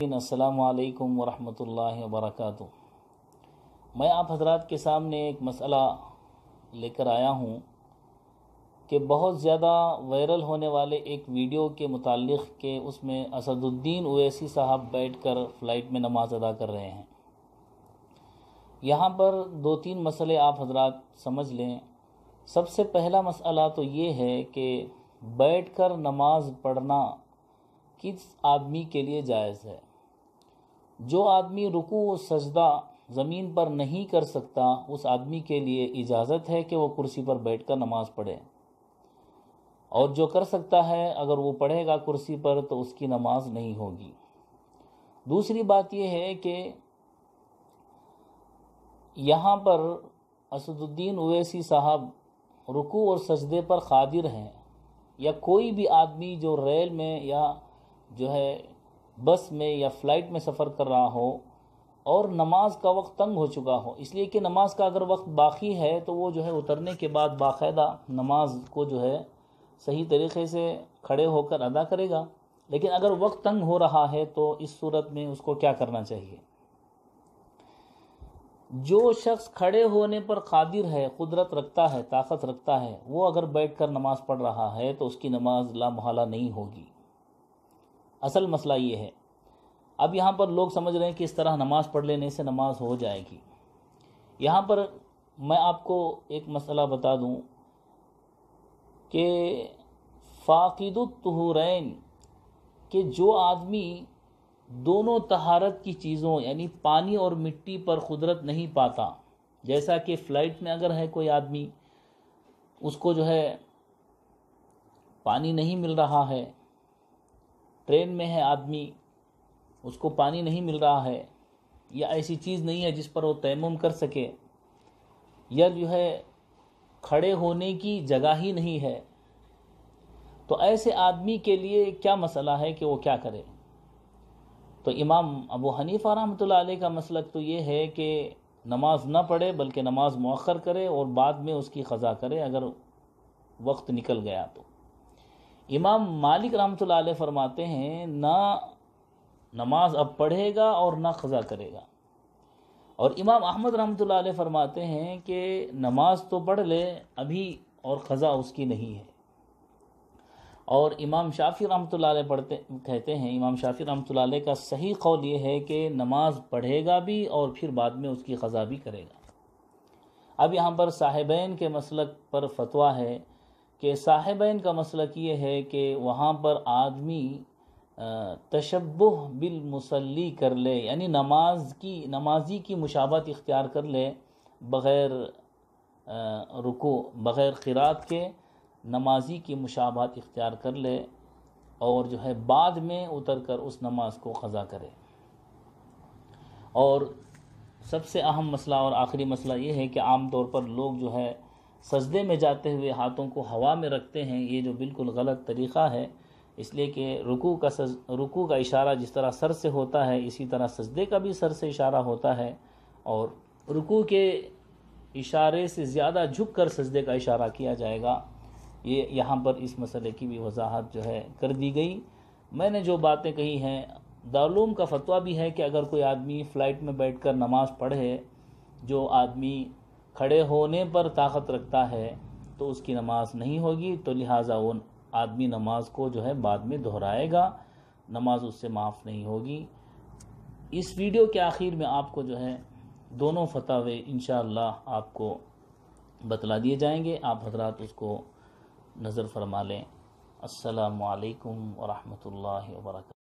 السلام علیکم ورحمۃ اللہ وبرکاتہ۔ میں آپ حضرات کے سامنے ایک مسئلہ لے کر آیا ہوں کہ بہت زیادہ وائرل ہونے والے ایک ویڈیو کے متعلق کہ اس میں اسد الدین اویسی صاحب بیٹھ کر فلائٹ میں نماز ادا کر رہے ہیں۔ یہاں پر 2-3 مسئلے آپ حضرات سمجھ لیں۔ سب سے پہلا مسئلہ تو یہ ہے کہ بیٹھ کر نماز پڑھنا کس آدمی کے لیے جائز ہے۔ جو آدمی رکوع و سجدہ زمین پر نہیں کر سکتا اس آدمی کے لیے اجازت ہے کہ وہ کرسی پر بیٹھ کر نماز پڑھے، اور جو کر سکتا ہے اگر وہ پڑھے گا کرسی پر تو اس کی نماز نہیں ہوگی۔ دوسری بات یہ ہے کہ یہاں پر اسد الدین اویسی صاحب رکوع اور سجدے پر قادر ہیں، یا کوئی بھی آدمی جو ریل میں یا جو ہے بس میں یا فلائٹ میں سفر کر رہا ہو اور نماز کا وقت تنگ ہو چکا ہو، اس لیے کہ نماز کا اگر وقت باقی ہے تو وہ جو ہے اترنے کے بعد باقاعدہ نماز کو جو ہے صحیح طریقے سے کھڑے ہو کر ادا کرے گا، لیکن اگر وقت تنگ ہو رہا ہے تو اس صورت میں اس کو کیا کرنا چاہیے؟ جو شخص کھڑے ہونے پر قادر ہے، قدرت رکھتا ہے، طاقت رکھتا ہے، وہ اگر بیٹھ کر نماز پڑھ رہا ہے تو اس کی نماز لا محالہ نہیں ہوگی۔ اصل مسئلہ یہ ہے۔ اب یہاں پر لوگ سمجھ رہے ہیں کہ اس طرح نماز پڑھ لینے سے نماز ہو جائے گی۔ یہاں پر میں آپ کو ایک مسئلہ بتا دوں کہ فاقد الطہورین، کہ جو آدمی دونوں طہارت کی چیزوں یعنی پانی اور مٹی پر قدرت نہیں پاتا، جیسا کہ فلائٹ میں اگر ہے کوئی آدمی، اس کو جو ہے پانی نہیں مل رہا ہے، ٹرین میں ہے آدمی، اس کو پانی نہیں مل رہا ہے، یا ایسی چیز نہیں ہے جس پر وہ تیمم کر سکے، یا جو ہے کھڑے ہونے کی جگہ ہی نہیں ہے، تو ایسے آدمی کے لیے کیا مسئلہ ہے کہ وہ کیا کرے؟ تو امام ابو حنیفہ رحمۃ اللہ علیہ کا مسلک تو یہ ہے کہ نماز نہ پڑھے بلکہ نماز مؤخر کرے اور بعد میں اس کی قضا کرے اگر وقت نکل گیا تو۔ امام مالک رحمۃ اللہ علیہ فرماتے ہیں نہ نماز اب پڑھے گا اور نہ قضا کرے گا، اور امام احمد رحمۃ اللہ علیہ فرماتے ہیں کہ نماز تو پڑھ لے ابھی اور قضا اس کی نہیں ہے۔ اور امام شافعی رحمۃ اللہ علیہ کہتے ہیں، امام شافعی رحمۃ اللہ علیہ کا صحیح قول یہ ہے کہ نماز پڑھے گا بھی اور پھر بعد میں اس کی قضا بھی کرے گا۔ اب یہاں پر صاحبین کے مسلک پر فتویٰ ہے کہ صاحبین کا مسلک یہ ہے کہ وہاں پر آدمی تشبہ بالمصلی کر لے، یعنی نمازی کی مشابہت اختیار کر لے، بغیر رکوع بغیر قرات کے نمازی کی مشابہت اختیار کر لے، اور جو ہے بعد میں اتر کر اس نماز کو قضا کرے۔ اور سب سے اہم مسئلہ اور آخری مسئلہ یہ ہے کہ عام طور پر لوگ جو ہے سجدے میں جاتے ہوئے ہاتھوں کو ہوا میں رکھتے ہیں، یہ جو بالکل غلط طریقہ ہے، اس لیے کہ رکوع کا اشارہ جس طرح سر سے ہوتا ہے اسی طرح سجدے کا بھی سر سے اشارہ ہوتا ہے، اور رکوع کے اشارے سے زیادہ جھک کر سجدے کا اشارہ کیا جائے گا۔ یہ یہاں پر اس مسئلے کی بھی وضاحت جو ہے کر دی گئی۔ میں نے جو باتیں کہی ہیں، دارالعلوم کا فتویٰ بھی ہے کہ اگر کوئی آدمی فلائٹ میں بیٹھ کر نماز پڑھے، جو آدمی کھڑے ہونے پر طاقت رکھتا ہے تو اس کی نماز نہیں ہوگی، تو لہٰذا وہ آدمی نماز کو جو ہے بعد میں دہرائے گا، نماز اس سے معاف نہیں ہوگی۔ اس ویڈیو کے آخر میں آپ کو جو ہے دونوں فتاوے انشاءاللہ آپ کو بتلا دیے جائیں گے، آپ حضرات اس کو نظر فرما لیں۔ السلام علیکم ورحمۃ اللہ وبرکاتہ۔